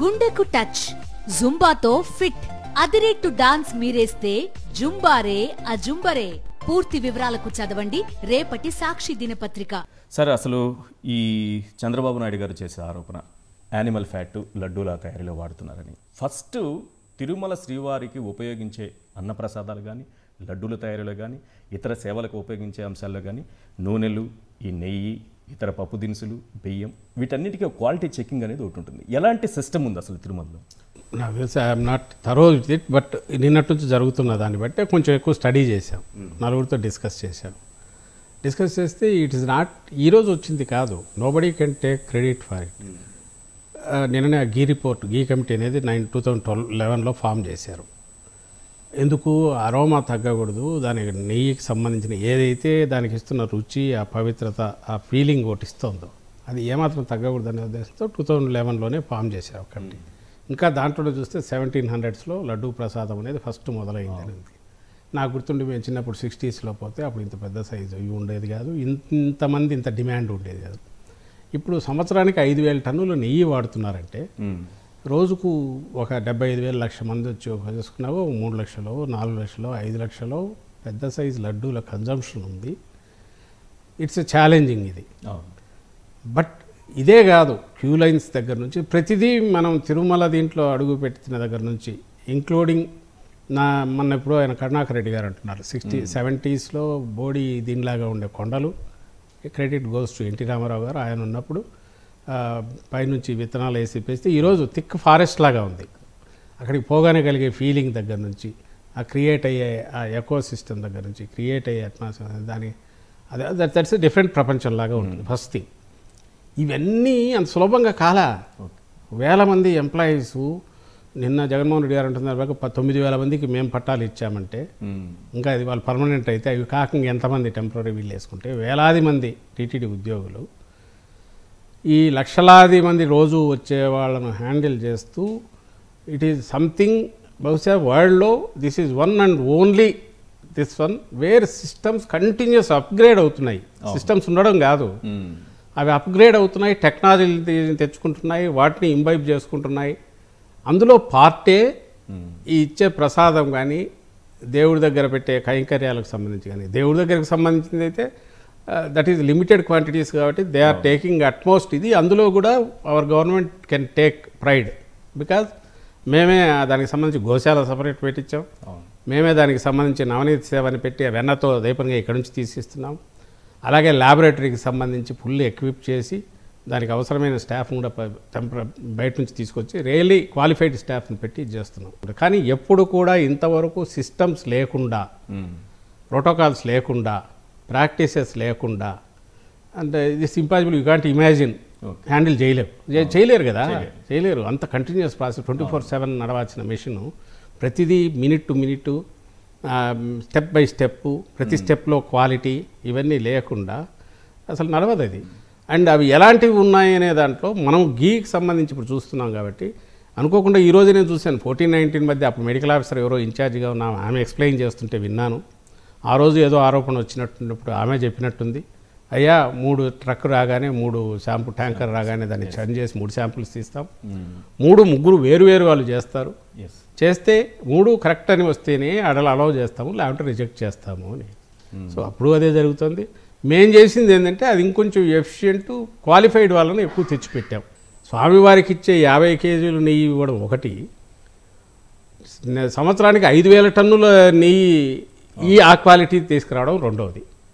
గుండెకు touch, జుంబాతో fit, అదిరేట్టు dance మీరేస్తే జుంబారే అజుంబరే. పూర్తి వివరాలకు చదవండి రేపటి సాక్షి దినపత్రిక. సార్, అసలు ఈ చంద్రబాబు నాయుడు గారు చేసే ఆరోపణ యానిమల్ ఫ్యాట్ లడ్డూల తయారీలో వాడుతున్నారని. ఫస్ట్ తిరుమల శ్రీవారికి ఉపయోగించే అన్నప్రసాదాలు కానీ, లడ్డూల తయారీలో కానీ, ఇతర సేవలకు ఉపయోగించే అంశాల్లో కానీ నూనెలు, ఈ నెయ్యి, ఇతర పప్పు దినుసులు, బియ్యం, వీటన్నిటికీ క్వాలిటీ చెకింగ్ అనేది ఒకటి ఉంటుంది. ఎలాంటి సిస్టమ్ ఉంది అసలు తిరుమలలో? నాకు తెలిసి I'm not thorough with it, but నిన్నటి నుంచి జరుగుతున్న దాన్ని బట్టి కొంచెం ఎక్కువ స్టడీ చేశాం, నలుగురితో డిస్కస్ చేశాను. డిస్కస్ చేస్తే ఇట్ ఈస్ నాట్ ఈరోజు వచ్చింది కాదు, nobody can take credit for it. నిన్ననే గీ రిపోర్ట్, గీ కమిటీ అనేది 2011లో ఫామ్ చేశారు. ఎందుకు అరోమా తగ్గకూడదు, దానికి నెయ్యికి సంబంధించిన ఏదైతే దానికి ఇస్తున్న రుచి, ఆ పవిత్రత, ఆ ఫీలింగ్ ఒకటి ఇస్తుందో అది ఏమాత్రం తగ్గకూడదు అనే ఉద్దేశంతో 2011లోనే ఫామ్ చేశారు ఒక కమిటీ. ఇంకా దాంట్లో చూస్తే 1700స్లో లడ్డూ ప్రసాదం అనేది ఫస్ట్ మొదలైంది అనేది నాకు గుర్తుండి. మేము చిన్నప్పుడు 60స్లో పోతే అప్పుడు ఇంత పెద్ద సైజు ఇవి ఉండేది కాదు, ఇంతమంది ఇంత డిమాండ్ ఉండేది కాదు. ఇప్పుడు సంవత్సరానికి 5,000 టన్నులు నెయ్యి వాడుతున్నారంటే రోజుకు ఒక 75,000 లక్ష మంది వచ్చి చేసుకున్నావో 3 లక్షలు, 4 లక్షలు, 5 లక్షలు పెద్ద సైజు లడ్డూల కన్జంప్షన్ ఉంది. ఇట్స్ ఎ ఛాలెంజింగ్ ఇది. బట్ ఇదే కాదు, క్యూ లైన్స్ దగ్గర నుంచి ప్రతిదీ మనం తిరుమల దీంట్లో అడుగు పెట్టిన దగ్గర నుంచి ఇంక్లూడింగ్ మొన్న ఇప్పుడు ఆయన కరుణాకర్ రెడ్డి గారు అంటున్నారు 70స్లో బోడీ దీనిలాగా ఉండే కొండలు, credit goes to NT Rama Rao గారు. ఆయన ఉన్నప్పుడు పైనుంచి విత్తనాలు వేసి ఈరోజు థిక్ ఫారెస్ట్ లాగా ఉంది. అక్కడికి పోగానే కలిగే ఫీలింగ్ దగ్గర నుంచి, ఆ క్రియేట్ అయ్యే ఆ ఎకో సిస్టమ్ దగ్గర నుంచి, క్రియేట్ అయ్యే అట్మాస్ఫియర్, దాని అదే దట్స్ డిఫరెంట్ ప్రపంచంలాగా ఉంటుంది ఫస్ట్ థింగ్. ఇవన్నీ అంత సులభంగా కాలా. వేల మంది ఎంప్లాయీస్, నిన్న జగన్మోహన్ రెడ్డి గారు అంటున్నారు 9,000 మందికి మేము పట్టాలు ఇచ్చామంటే, ఇంకా అది వాళ్ళు పర్మనెంట్ అయితే అవి కాక ఎంతమంది టెంపరీ వీళ్ళు వేసుకుంటే వేలాది మంది టీటీడీ ఉద్యోగులు ఈ లక్షలాది మంది రోజు వచ్చే వాళ్ళను హ్యాండిల్ చేస్తూ ఇట్ ఈజ్ సంథింగ్. బహుశా వరల్డ్లో this is one and only this one wear systems continuous upgrade అవుతున్నాయి. సిస్టమ్స్ ఉండడం కాదు, అవి అప్గ్రేడ్ అవుతున్నాయి, టెక్నాలజీ తెచ్చుకుంటున్నాయి, వాటిని ఇంబైబ్ చేసుకుంటున్నాయి. అందులో పార్టే ఈ ఇచ్చే ప్రసాదం కానీ, దేవుడి దగ్గర పెట్టే కైంకర్యాలకు సంబంధించి కానీ, దేవుడి దగ్గరకు సంబంధించింది అయితే దట్ ఈజ్ లిమిటెడ్ క్వాంటిటీస్ కాబట్టి దే ఆర్ టేకింగ్ అట్మోస్ట్ ఇది. అందులో కూడా our government can take pride because మేమే దానికి సంబంధించి గోశాల సపరేట్ పెట్టించాం, మేమే దానికి సంబంధించి నవనీత సేవని పెట్టి వెన్నతో దీపంగా ఇక్కడి నుంచి తీసిస్తున్నాం. అలాగే ల్యాబొరేటరీకి సంబంధించి ఫుల్ ఎక్విప్ చేసి దానికి అవసరమైన స్టాఫ్ కూడా బయట నుంచి తీసుకొచ్చి రియల్లీ క్వాలిఫైడ్ స్టాఫ్ని పెట్టి చేస్తున్నాం. కానీ ఎప్పుడు కూడా ఇంతవరకు సిస్టమ్స్ లేకుండా, ప్రోటోకాల్స్ లేకుండా, ప్రాక్టీసెస్ లేకుండా, అంటే ఇది impossible. You can't imagine, handle చేయలేరు కదా, చేయలేరు. అంత కంటిన్యూస్ ప్రాసెస్ 24/7 నడవాల్సిన మెషిన్, ప్రతిదీ minute to minute, step by step, ప్రతి స్టెప్లో క్వాలిటీ, ఇవన్నీ లేకుండా అసలు నడవదు అది. అండ్ అవి ఎలాంటివి ఉన్నాయనే దాంట్లో మనం గీకి సంబంధించి ఇప్పుడు చూస్తున్నాం కాబట్టి అనుకోకుండా ఈరోజు నేను చూశాను 14-19 మధ్య అప్పుడు మెడికల్ ఆఫీసర్ ఎవరో ఇన్ఛార్జిగా ఉన్న ఆమె ఎక్స్ప్లెయిన్ చేస్తుంటే విన్నాను. ఆ రోజు ఏదో ఆరోపణ వచ్చినట్టున్నప్పుడు ఆమె చెప్పినట్టుంది, అయ్యా 3 ట్రక్ రాగానే 3 శాంపు ట్యాంకర్ రాగానే దాన్ని చర్న్ చేసి 3 శాంపుల్స్ తీస్తాం, 3-3 వేరు వాళ్ళు చేస్తారు, చేస్తే 3 కరెక్ట్ అని వస్తేనే అలౌ చేస్తాము, లేకుంటే రిజెక్ట్ చేస్తాము అని. సో అప్పుడు అదే జరుగుతుంది. మేం చేసింది ఏంటంటే అది ఇంకొంచెం ఎఫిషియెంట్, క్వాలిఫైడ్ వాళ్ళని ఎక్కువ తెచ్చిపెట్టాం. స్వామివారికి ఇచ్చే 50 కేజీలు నెయ్యి ఇవ్వడం ఒకటి, సంవత్సరానికి 5,000 టన్నుల నెయ్యి ఈ ఆ క్వాలిటీ తీసుకురావడం రెండవది.